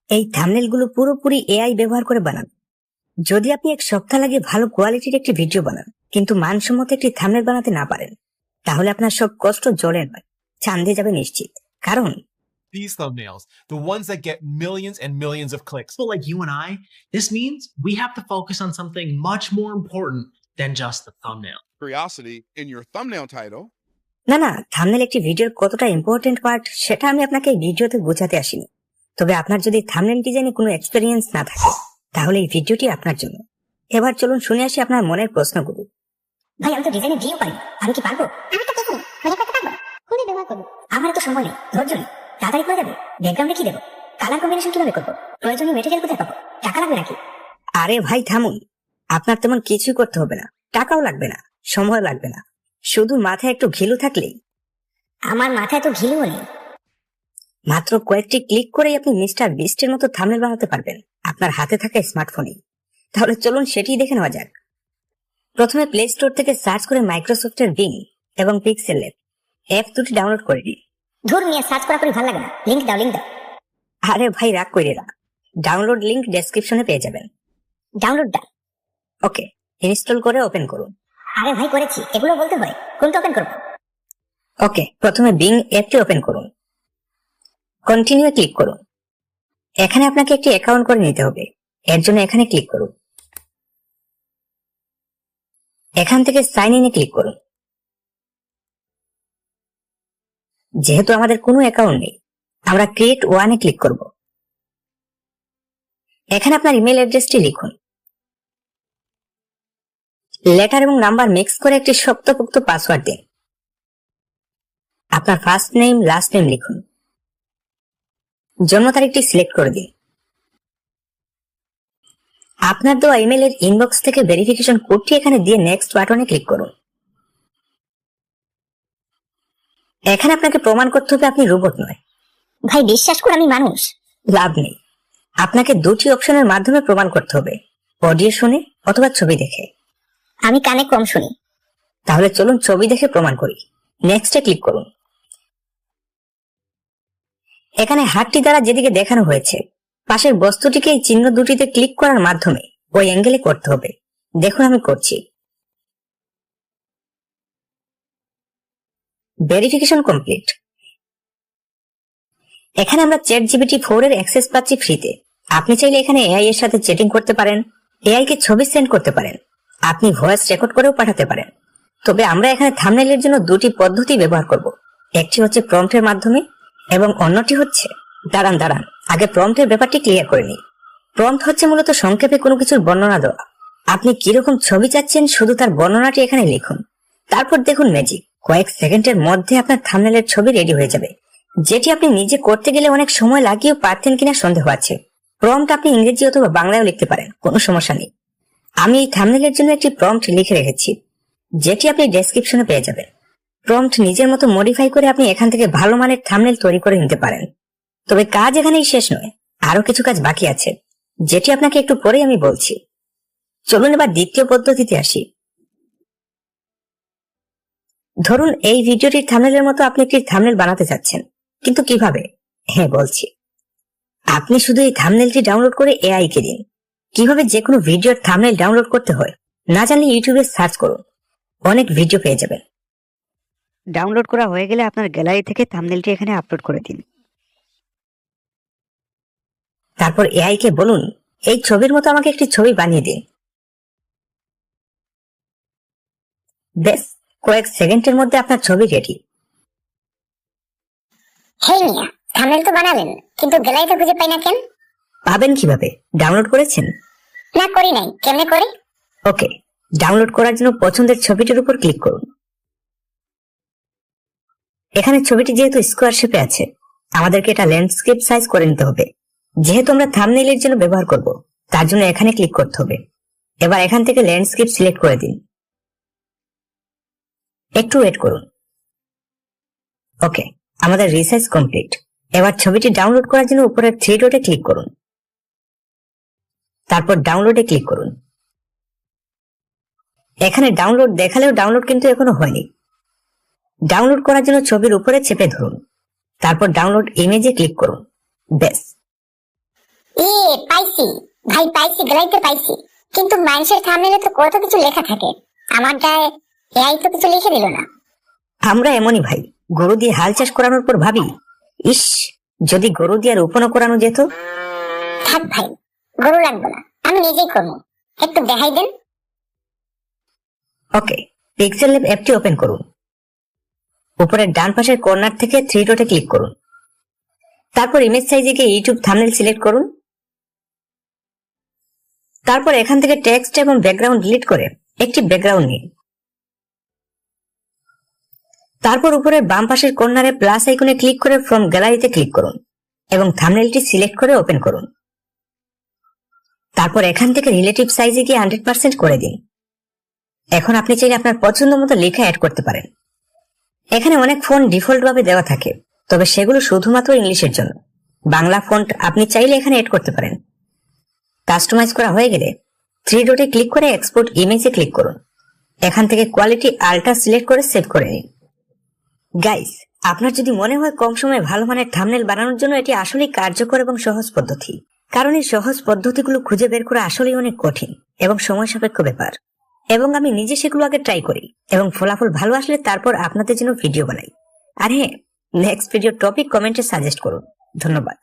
এই থাম্বনেলগুলো পুরোপুরি এআই ব্যবহার করে বানান। যদি আপনি এক সপ্তাহ লাগে ভালো কোয়ালিটির একটি ভিডিও বানান কিন্তু মানসম্মত একটি থাম্বনেল বানাতে না পারেন, তাহলে আপনার সব কষ্ট জলে নয়, চাঁদে যাবে নিশ্চিত। কারণ these thumbnails, the ones that get millions and millions of clicks. People like you and I, this means we have to focus on something much more important than just the thumbnail. Curiosity in your thumbnail title. না, thumbnail একটি ভিডিওর কতটা important part সেটা আমি আপনাকে এই ভিডিওতে বোঝাতে আসিনি। তবে আপনার যদি থাম্বনেল ডিজাইনে কোনো এক্সপেরিয়েন্স না থাকে, তাহলে এই ভিডিওটি আপনার জন্য। এবার চলুন শুনে আসি আপনার মনের প্রশ্নগুলো। ভাই, আমি তো ডিজাইনে ভিডিও পারি, আমি কি পারবো? আমার তো সময় নেই, ধৈর্য নেই, তাড়াতাড়ি করে যাবে। ব্যাকগ্রাউন্ডে কি দেবো? কালার কম্বিনেশন কিভাবে করবো? প্রয়োজনীয় মেটেরিয়াল কোথায় পাবো? টাকা লাগবে নাকি? আরে ভাই থামুন, আপনার তেমন কিছুই করতে হবে না, টাকাও লাগবে না, সময় লাগবে না, শুধু মাথায় একটু ঘিলু থাকলেই। আমার মাথায় তো ঘিলুও নেই। মাত্র কয়েকটি ক্লিক করেই আপনি মিস্টার বিস্টের মতো থাম্বনেল বানাতে পারবেন আপনার হাতে থাকা স্মার্টফোনেই। তাহলে চলুন সেটি দেখে নেওয়া যাক। প্রথমে প্লে স্টোর থেকে সার্চ করে মাইক্রোসফটের বিং এবং পিক্সেলের অ্যাপ দুটি ডাউনলোড করে দিন। ধুর নিয়ে সার্চ করা করে ভালো লাগে না, লিংক দাও, লিংক দাও। আরে ভাই রাগ করে না, ডাউনলোড লিংক ডেসক্রিপশনে পেয়ে যাবেন। ডাউনলোড দাও। ওকে, ইনস্টল করে ওপেন করুন। আরে ভাই করেছি, এগুলো বলতে হয়, কোনটা ওপেন করবো? ওকে, প্রথমে বিং অ্যাপটি ওপেন করুন, কন্টিনিউ ক্লিক করুন। এখানে আপনাকে একটি অ্যাকাউন্ট করে নিতে হবে, এর জন্য এখানে ক্লিক করুন। এখান থেকে সাইন ইনে ক্লিক করুন। যেহেতু আমাদের কোনো অ্যাকাউন্ট নেই, আমরা ক্রিয়েট ওয়ানে ক্লিক করব। এখানে আপনার ইমেল অ্যাড্রেসটি লিখুন। লেটার এবং নাম্বার মিক্স করে একটি শক্তপোক্ত পাসওয়ার্ড দিন। আপনার ফার্স্ট নেম লাস্ট নেম লিখুন। জন্ম তারিখটি সিলেক্ট করে দিন। আপনার দেওয়া ইমেলের ইনবক্স থেকে ভেরিফিকেশন কোডটি এখানে দিয়ে নেক্সট বাটনে ক্লিক করুন। এখানে আপনাকে প্রমাণ করতে হবে আপনি রোবট নয়। ভাই বিশ্বাস করে আমি মানুষ। লাভ নেই, আপনাকে দুটি অপশনের মাধ্যমে প্রমাণ করতে হবে, অডিও শুনে অথবা ছবি দেখে। আমি কানে কম শুনি। তাহলে চলুন ছবি দেখে প্রমাণ করি। নেক্সটে ক্লিক করুন। এখানে হাতটি দ্বারা যেদিকে দেখানো হয়েছে পাশের বস্তুটিকে এই চিহ্ন দুটিতে ক্লিক করার মাধ্যমে ওই অ্যাঙ্গেলে করতে হবে। দেখুন আমি করছি। Verification complete. এখানে আমরা ChatGPT-4 এর অ্যাক্সেস পাচ্ছি ফ্রিতে। আপনি চাইলে এখানে এআই এর সাথে চ্যাটিং করতে পারেন, এআই কে ছবি সেন্ড করতে পারেন, আপনি ভয়েস রেকর্ড করেও পাঠাতে পারেন। তবে আমরা এখানে থাম্বনেলের জন্য দুটি পদ্ধতি ব্যবহার করব। একটি হচ্ছে প্রম্পটের মাধ্যমে এবং অন্যটি হচ্ছে দাঁড়ান আগে প্রম্পটের ব্যাপারটি ক্লিয়ার করে নিই। প্রম্পট হচ্ছে মূলত সংক্ষেপে কোনো কিছুর বর্ণনা দেওয়া। আপনি কিরকম ছবি চাচ্ছেন শুধু তার বর্ণনাটি এখানে লিখুন, তারপর দেখুন ম্যাজিক, কয়েক সেকেন্ডের মধ্যে আপনার থাম্বনেলের ছবি রেডি হয়ে যাবে, যেটি আপনি নিজে করতে গেলে অনেক সময় লাগিয়েও পারতেন কিনা সন্দেহ আছে। প্রম্পট আপনি ইংরেজি অথবা বাংলায়ও লিখতে পারেন, কোনো সমস্যা নেই। আমি এই থাম্বনেলের জন্য একটি প্রম্পট লিখে রেখেছি, যেটি আপনি ডেসক্রিপশনে পেয়ে যাবেন। প্রম্পট নিজের মতো মডিফাই করে আপনি এখান থেকে ভালো মানের থাম্বনেল তৈরি করে নিতে পারেন। তবে কাজ এখানেই শেষ নয়, আরো কিছু কাজ বাকি আছে, যেটি আপনাকে একটু পরেই আমি বলছি। চলুন এবার দ্বিতীয় পদ্ধতিতে আসি। ধরুন এই ভিডিওটির থাম্বনেলের মতো আপনি একটি থাম্বনেল বানাতে চাচ্ছেন, কিন্তু কিভাবে? হ্যাঁ বলছি। আপনি শুধু এই থাম্বনেলটি ডাউনলোড করে এআই কে দিন। কিভাবে যে কোনো ভিডিওর থাম্বনেল ডাউনলোড করতে হয় না জানলে ইউটিউবে সার্চ করুন, অনেক ভিডিও পেয়ে যাবেন। ডাউনলোড করা হয়ে গেলে আপনার গ্যালারি থেকে থাম্বনেলটি এখানে আপলোড করে দিন। তারপর এআই কে বলুন এই ছবির মতো আমাকে একটি ছবি বানিয়ে দিন। বেশ, কয়েক সেকেন্ডের মধ্যে আপনার ছবি রেডি। হেই মিয়া, থাম্বনেল তো বানালেন, কিন্তু গ্যালারিতে খুঁজে পাই না কেন? পাবেন কিভাবে? ডাউনলোড করেছেন? না করি নাই, কেমনে করে? ওকে, ডাউনলোড করার জন্য পছন্দের ছবিটির উপর ক্লিক করুন। এখানে ছবিটি যেহেতু স্কোয়ার শেপে আছে, আমাদেরকে এটা ল্যান্ডস্কেপ সাইজ করে নিতে হবে। যেহেতু আমরা থাম্বনেইলের জন্য ব্যবহার করব, তার জন্য এখানে ক্লিক করতে হবে। এবার এখান থেকে ল্যান্ডস্কেপ সিলেক্ট করে দিন। একটু ওয়েট করুন। ওকে, আমাদের রিসাইজ কমপ্লিট। এবার ছবিটি ডাউনলোড করার জন্য উপরের 3 ডটে ক্লিক করুন, তারপর ডাউনলোডে ক্লিক করুন। এখানে ডাউনলোড দেখালেও ডাউনলোড কিন্তু এখনো হয়নি। ডাউনলোড করার জন্য ছবির উপরে চেপে ধরুন, তারপর ডাউনলোড ইমেজে ক্লিক করুন। বেশ, পাইছি ভাই, পাইছি, গ্রাইতে পাইছি। কিন্তু মানুষের থাম্বনেইলে তো কত কিছু লেখা থাকে, আমারটায় এআই তো কিছু লিখে দিল না। আমরা এমনই ভাই, গরু দিয়ে হাল চাষ করানোর পর ভাবি, ইস যদি গরু দিয়ে রোপণও করানো যেত। থাক ভাই, গরু লাগবে না, আমি নিজেই করবো। একটু দেখাই দেন। ওকে, পিক্সেল ল্যাব অ্যাপটি ওপেন করুন। উপরের ডান পাশের কর্নার থেকে 3 ডটে ক্লিক করুন। তারপর ইমেজ সাইজে গিয়ে ইউটিউব থাম্বনেল সিলেক্ট করুন। তারপর এখান থেকে টেক্সট এবং ব্যাকগ্রাউন্ড ডিলিট করে একটি ব্যাকগ্রাউন্ড নিন। তারপর উপরের বাম পাশের কর্নারে প্লাস আইকনে ক্লিক করে ফ্রম গ্যালারিতে ক্লিক করুন এবং থাম্বনেলটি সিলেক্ট করে ওপেন করুন। তারপর এখান থেকে রিলেটিভ সাইজে গিয়ে 100% করে দিন। এখন আপনি চাইলে আপনার পছন্দ মতো লেখা অ্যাড করতে পারেন। এখানে অনেক ফন্ট ডিফল্ট ভাবে দেওয়া থাকে, তবে সেগুলো শুধুমাত্র ইংলিশের জন্য। বাংলা ফন্ট আপনি চাইলে এখানে অ্যাড করতে পারেন। কাস্টমাইজ করা হয়ে গেলে 3 ডটে ক্লিক করে এক্সপোর্ট ইমেজে ক্লিক করুন। এখান থেকে কোয়ালিটি আল্ট্রা সিলেক্ট করে সেভ করে নিন। গাইস, আপনার যদি মনে হয় কম সময়ে ভালো মানের থাম্বনেল বানানোর জন্য এটি আসলেই কার্যকর এবং সহজ পদ্ধতি, কারণ এই সহজ পদ্ধতিগুলো খুঁজে বের করা আসলেই অনেক কঠিন এবং সময় সাপেক্ষ ব্যাপার, এবং আমি নিজে সেগুলো আগে ট্রাই করি এবং ফলাফল ভালো আসলে তারপর আপনাদের জন্য ভিডিও বানাই। আর হ্যাঁ, নেক্সট ভিডিও টপিক কমেন্টে সাজেস্ট করুন। ধন্যবাদ।